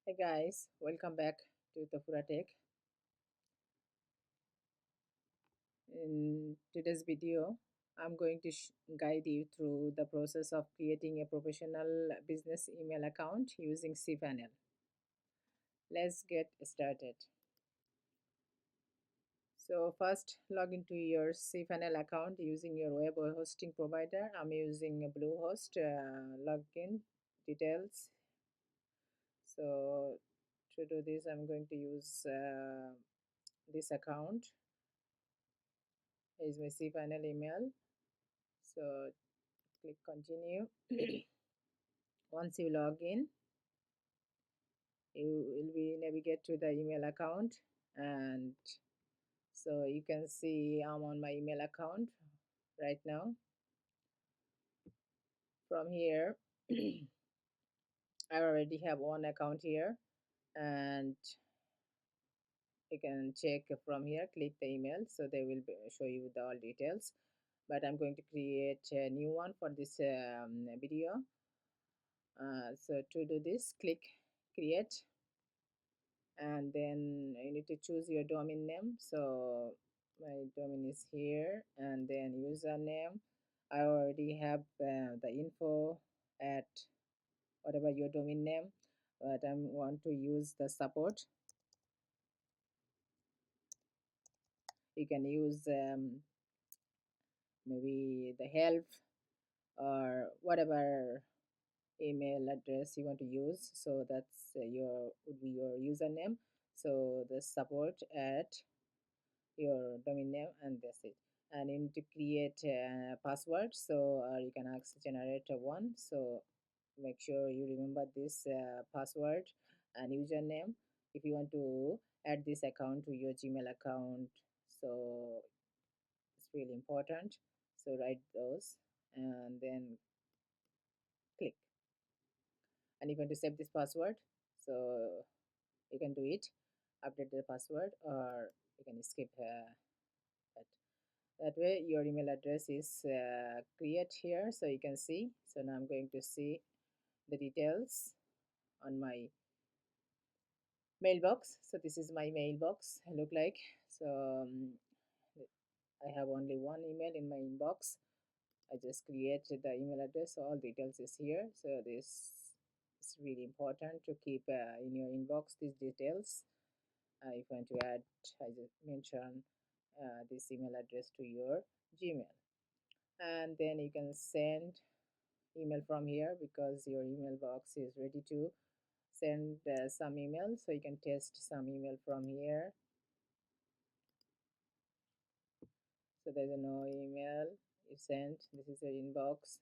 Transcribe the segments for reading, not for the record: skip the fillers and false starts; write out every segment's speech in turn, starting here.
Hey guys, welcome back to the Tech. In today's video, I'm going to guide you through the process of creating a professional business email account using cPanel. Let's get started. So first, log into your cPanel account using your web or hosting provider. I'm using a Bluehost. Login details. So to do this, I'm going to use this account. Here's my cPanel email. So click continue. Once you log in, you will be navigate to the email account, and so you can see I'm on my email account right now. From here, I already have one account here, and you can check from here. Click the email, so they will show you the all details. But I'm going to create a new one for this video. So to do this, click create, and then you need to choose your domain name. So my domain is here, and then username. I already have the info at whatever your domain name, but I want to use the support. You can use maybe the help or whatever email address you want to use. So that's your would be your username. So the support at your domain name, and that's it. And you need to create a password, so you can ask generate one. So make sure you remember this password and username if you want to add this account to your Gmail account. So it's really important, so write those and then click. And if you want to save this password, so you can do it, update the password, or you can skip that. That way your email address is create here, so you can see. So now I'm going to see the details on my mailbox. So this is my mailbox look like. So I have only one email in my inbox. I just created the email address, so all details is here. So this is really important to keep in your inbox these details. If you want to add, I just mention this email address to your Gmail, and then you can send email from here because your email box is ready to send some email. So you can test some email from here. So there's no email you sent. This is your inbox.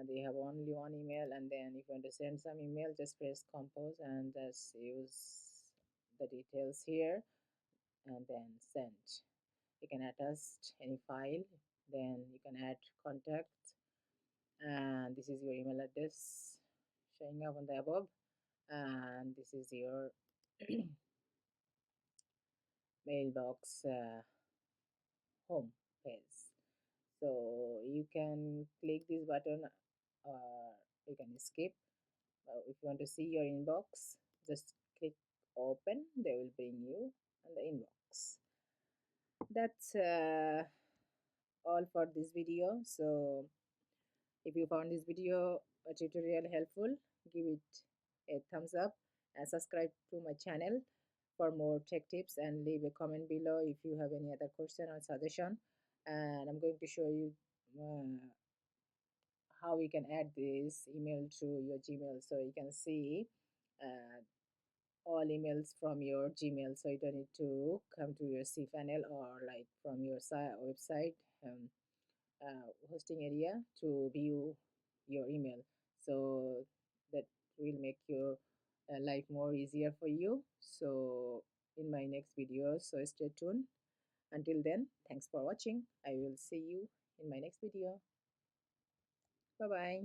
They have only one email, and then if you want to send some email, just press compose and just use the details here and then send. You can attach any file, then you can add contact, and this is your email address showing up on the above, and this is your mailbox home page. So you can click this button or you can skip. If you want to see your inbox, just click open, they will bring you on the inbox. That's all for this video. So if you found this video tutorial helpful, give it a thumbs up and subscribe to my channel for more tech tips, and leave a comment below if you have any other question or suggestion. And I'm going to show you how we can add this email to your Gmail. So you can see uh, all emails from your Gmail, so you don't need to come to your cPanel or like from your website hosting area to view your email. So that will make your life more easier for you. So in my next video, so stay tuned. Until then, thanks for watching. I will see you in my next video. Bye bye.